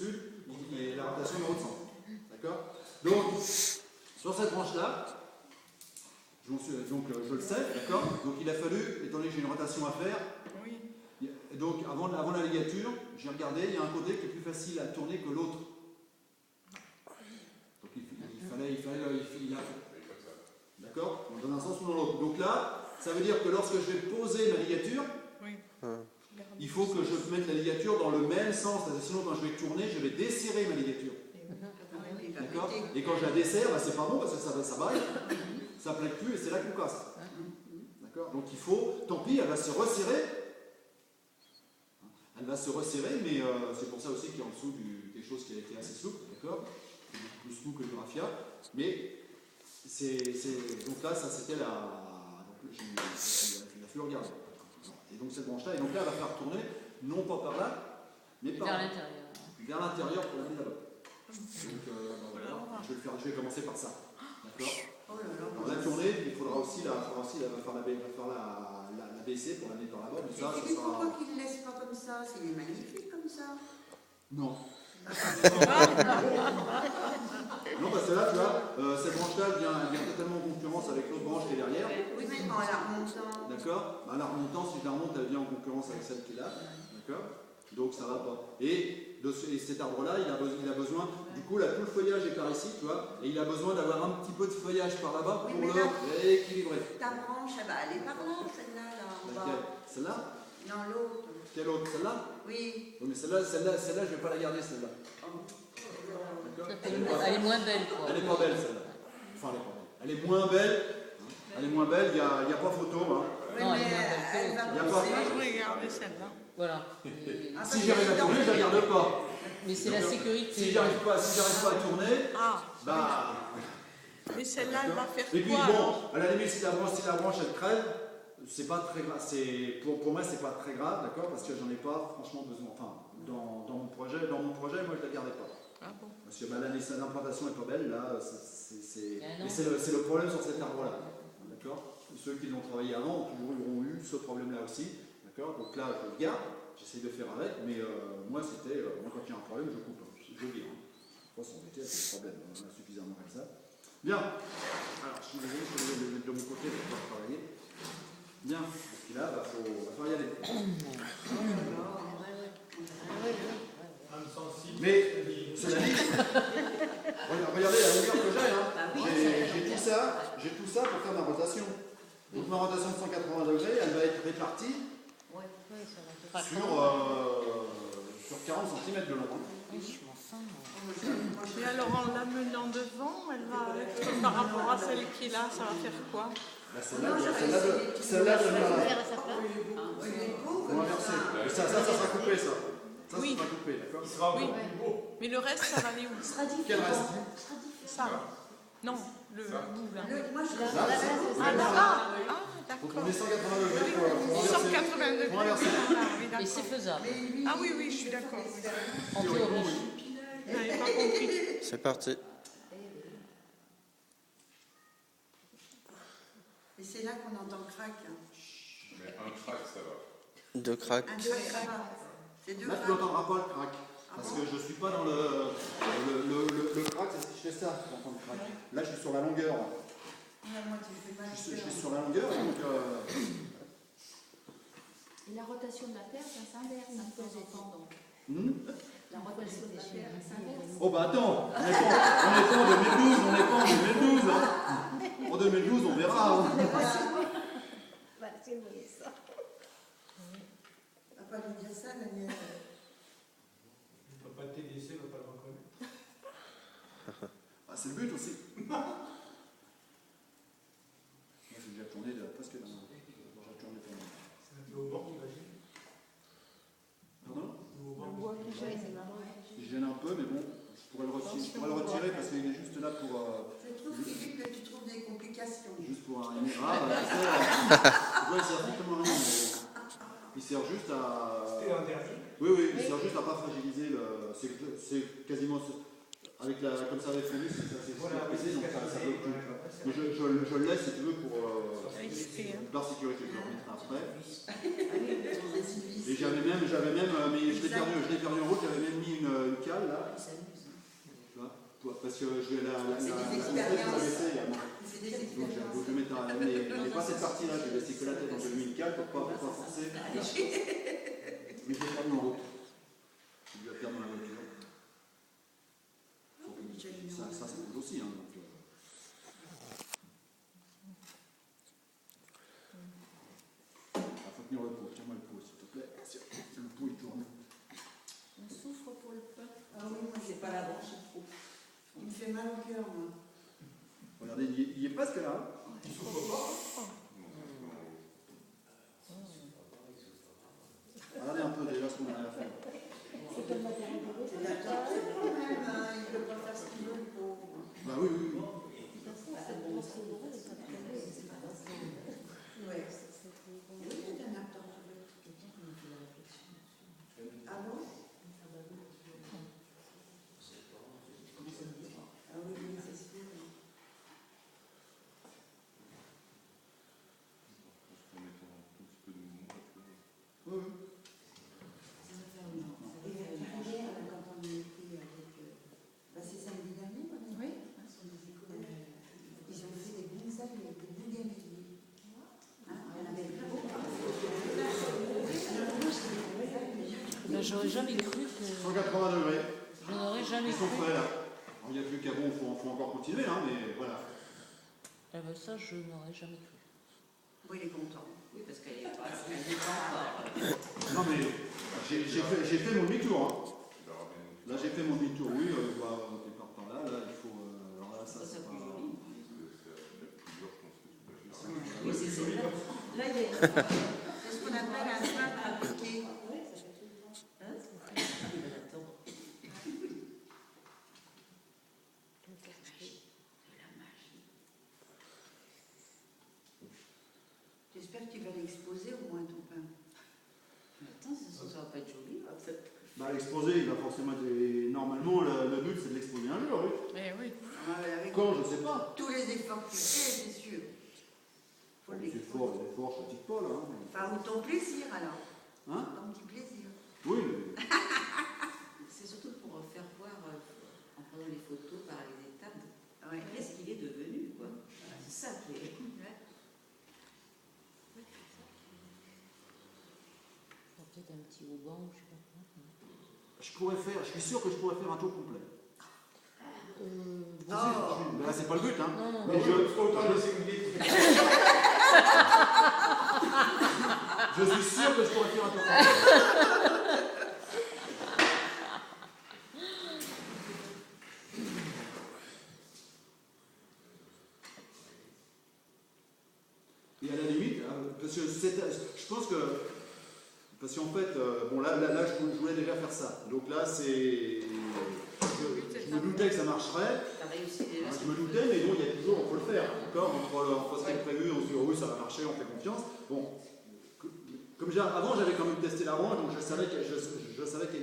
sud, et la rotation est en haut de centre. D'accord? Donc, sur cette branche-là, je le sais, d'accord? Donc il a fallu, étant donné que j'ai une rotation à faire, donc avant la ligature, j'ai regardé, il y a un côté qui est plus facile à tourner que l'autre. Donc il fallait d'accord? Dans un sens ou dans l'autre. Donc là, ça veut dire que lorsque je vais poser ma ligature, il faut que je mette la ligature dans le même sens, sinon quand je vais tourner, je vais desserrer ma ligature. D'accord? Et quand je la desserre, bah, c'est pas bon parce que ça baille, ça plaque plus et c'est là qu'on casse. D'accord? Donc il faut, tant pis, elle va se resserrer. Elle va se resserrer, mais c'est pour ça aussi qu'il y a en dessous quelque chose qui est assez souple, d'accord? Plus souple que du raffia. Mais donc là, ça c'était la fleur garde. Et donc cette branche-là, et donc là, elle va faire tourner, non pas par là, mais par là. Vers l'intérieur pour l'amener là-bas. Donc voilà, je vais commencer par ça. D'accord? Alors la tournée, il faudra aussi la baisser pour l'amener par là-bas. Et pourquoi qu'il ne laisse pas comme ça? C'est magnifique comme ça. Non. Non, parce que là, tu vois, cette branche-là vient totalement en concurrence avec l'autre branche qui est derrière. Oui, mais en la remontant. D'accord? En la remontant, si je la remonte, elle vient en concurrence avec celle qui est là. D'accord? Donc ça va pas. Et cet arbre-là, il a besoin, du coup, là, tout le feuillage est par ici, tu vois, et il a besoin d'avoir un petit peu de feuillage par là-bas pour le rééquilibrer. Ta branche, elle va aller par là, celle-là, là, en bas. Celle-là? Non, l'autre. Quelle autre? Celle-là? Oui. Oui, mais celle-là, je ne vais pas la garder, celle-là. Elle est moins belle, quoi. Elle n'est pas belle, celle-là. Enfin, elle est moins belle. Elle est moins belle, il n'y a pas photo. Hein. Oui, non, mais elle va pousser. pas. Je vais garder celle-là. Voilà. Si j'arrive à tourner, je ne la garde pas. Mais c'est la sécurité. Si j'arrive pas à tourner, bah. Mais celle-là, elle va faire et puis quoi? bon, à la limite, si la branche elle crève, c'est pas très grave. Pour moi, c'est pas très grave, d'accord, parce que j'en ai pas franchement besoin. Enfin, dans mon projet, moi, je la gardais pas. Ah bon? Parce que l'implantation est pas belle, là. C'est le problème sur cet arbre-là, d'accord. Ceux qui l'ont travaillé avant auront eu ce problème-là aussi, d'accord. Donc là, je le garde. J'essaie de faire avec, mais moi, quand il y a un problème, je coupe, je vire. Faut s'embêter avec le problème, on en a suffisamment comme ça. Bien. Alors, je suis désolé, je vais le mettre de mon côté pour pouvoir travailler. Bien. Parce que là, il va falloir y aller. Mais, cela dit, regardez la longueur que j'ai. Hein. J'ai tout ça pour faire ma rotation. Donc ma rotation de 180 degrés, elle va être répartie sur 40 cm de long. Et alors en l'amenant devant, elle va, par rapport à celle qui est là, ça va faire quoi? Celle-là, je vais on va verser. Ça sera coupé, ça. Ça oui. sera coupé, d'accord? Oui. Mais le reste, ça va aller où? Quel reste? Ça. Non, le bout là. Moi, je Ah là-bas. Ah, Donc d'accord. on est 180 degrés pour 180 degrés. Pour inverser. Oui, Et d'accord. c'est faisable. Ah oui, oui, je suis d'accord. En théorie. Je n'avais pas compris. C'est parti. Et c'est là qu'on entend crack. Mais un crack, ça va. Deux cracks. Un crack, ça va. C'est deux Là, tu cracks. n'entendras pas le crack. Parce que je ne suis pas dans le crack, c'est si je fais ça, j'entends le crack. Là, je suis sur la longueur. Moi, tu fais pas Je suis sur la longueur, donc. Et la rotation de la Terre, ça s'inverse de temps en temps, donc. La rotation de la Terre, ça s'inverse. Oh bah attends, on n'est pas en 2012, hein. En 2012, on verra. Hein. Bah, c'est vrai, ça. On va pas lui dire ça, Daniel. Il ne va pas te TDC, il ne va pas le reconnaître. Ah, c'est le but aussi. Moi, j'ai déjà tourné presque dans j'ai tourné pour moi. C'est le banc qui va gêner. Pardon? Le bois qui gêne. Il gêne un peu, mais bon, je pourrais le retirer parce qu'il est juste là pour. Je trouve, Philippe, que tu trouves des complications. Juste pour un. Ah, bah, il sert strictement à rien. Il sert juste à. C'était un dernier. Oui, il sert juste à pas fragiliser le. C'est quasiment. Avec comme ça avec Félix, ça s'est stabilisé, donc ça bloque tout. Mais je le laisse si tu veux pour leur sécurité, je le remettrai après. Et j'avais même, mais je l'ai perdu en route, j'avais même mis une cale là, il s'amuse. Tu vois, parce que je vais la C'est des tête, je expériences. la laisser également. C'est des Donc expériences. je vais mettre mais pas cette partie-là, je vais laisser que la tête en 2004 pour pas forcer. Mais je vais pas dans l'autre. Je vais faire dans la voiture. Ça bouge aussi. Hein, donc, faut tenir le pot. Tiens-moi le pot, s'il te plaît. Le pot, il tourne. On souffre pour le pain. Ah oui, moi, c'est pas la branche, il faut. Il me fait mal au cœur, moi. Regardez, il est presque là. Hein. Regardez un peu déjà ce qu'on a à faire. C'est comme la période de Il a tenté quand même, hein, il ne peut pas faire ce qu'il veut, le pauvre. Bah oui, oui, oui. Ouais. Oui, il y a un acteur. Ah bon? Ah oui, oui, c'est sûr. Oui, oui. Et hier, quand on était avec. C'est samedi dernier, madame? Oui. Ils ont fait des bonsaïs avec des bougainvilliers. Hein, il y en avait plein. Ben, j'aurais jamais cru que. 180 degrés. Je n'aurais jamais Ils sont cru. prêts là. Alors, il n'y a plus qu'à bon, il faut encore continuer, hein, mais voilà. Eh ben, ça, je n'aurais jamais cru. Oui, il est content. Oui, parce qu'elle n'est pas encore. Non mais j'ai fait mon demi-tour. Hein. Là j'ai fait mon demi-tour, oui, t'es par par là, il faut. Alors là, ça c'est pas. Oui, c'est ça. Là, il y a. C'est ce qu'on appelle un simple appliqué. J'espère que tu vas l'exposer au moins ton pain. Attends, ça va pas être joli. Bah l'exposer, il va forcément être. Normalement, le but c'est de l'exposer un jour, oui. Eh oui. Avec Quand, je sais pas. tous les efforts que tu fais, c'est sûr. Faut Les l'exposer. efforts, je critique pas là. Hein. Enfin, ou ton plaisir alors. Hein? Ton petit plaisir. Oui, mais. C'est surtout pour faire voir, en prenant les photos par les étapes, Ouais. qu'est-ce qu'il est devenu, quoi. C'est ça qui est. Peut-être un petit ruban, je sais pas quoi. Je suis sûr que je pourrais faire un tour complet. Oh. Mais là, c'est pas le but, hein. Non, non, Mais non. Autant laisser une bite. Je suis sûr que je pourrais faire un tour complet. Et à la limite, parce que je pense que. Parce qu'en fait, bon là je voulais déjà faire ça. Donc là, c'est. Je me doutais que ça marcherait. T'as réussi déjà. Je me doutais, mais bon, il y a toujours, on peut le faire. D'accord, entre ce qui est prévu, on se dit, oh oui, ça va marcher, on fait confiance. Bon, comme avant, j'avais quand même testé la ronde, donc je savais qu'elle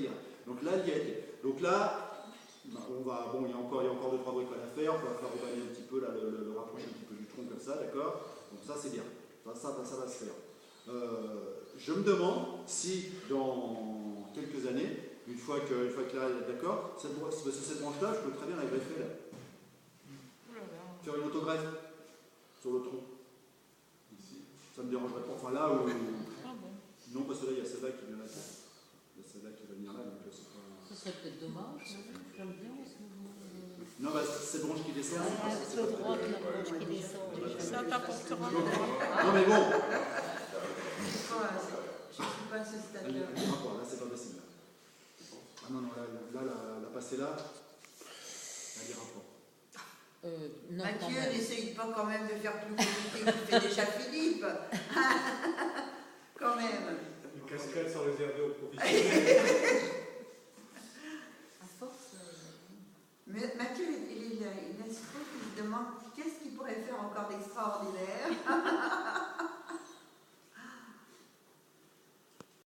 irait. Donc là, elle y a été. Donc là, on va, bon, il y a encore 2-3 bricoles à faire, on va faire reballer un petit peu, là, le rapprocher un petit peu du tronc comme ça, d'accord. Donc ça, c'est bien. Ça va se faire. Je me demande si, dans quelques années, une fois que là, elle est d'accord, cette branche-là, je peux très bien la greffer là. Faire une autogreffe sur le tronc. Ici. Ça me dérangerait pas. Enfin là où. Non, parce que là, il y a celle-là qui vient là. Il y a celle-là qui va venir là, donc c'est pas. Ce serait peut-être dommage. J'aime bien. Non, bah, cette branche qui descend. C'est pas droite, la branche qui descend. Ça t'apportera. Non, mais bon. Je ne suis pas à ce stade-là. Là, c'est pas possible. Ah non, là, la passer là, elle ira pas. Non, Mathieu, n'essaye pas quand même de faire plus compliqué que fait déjà Philippe. Quand même. Une cascade sans réserver aux professionnels. À force. Mais Mathieu, il laisse trop qu'il se demande qu'est-ce qu'il pourrait faire encore d'extraordinaire.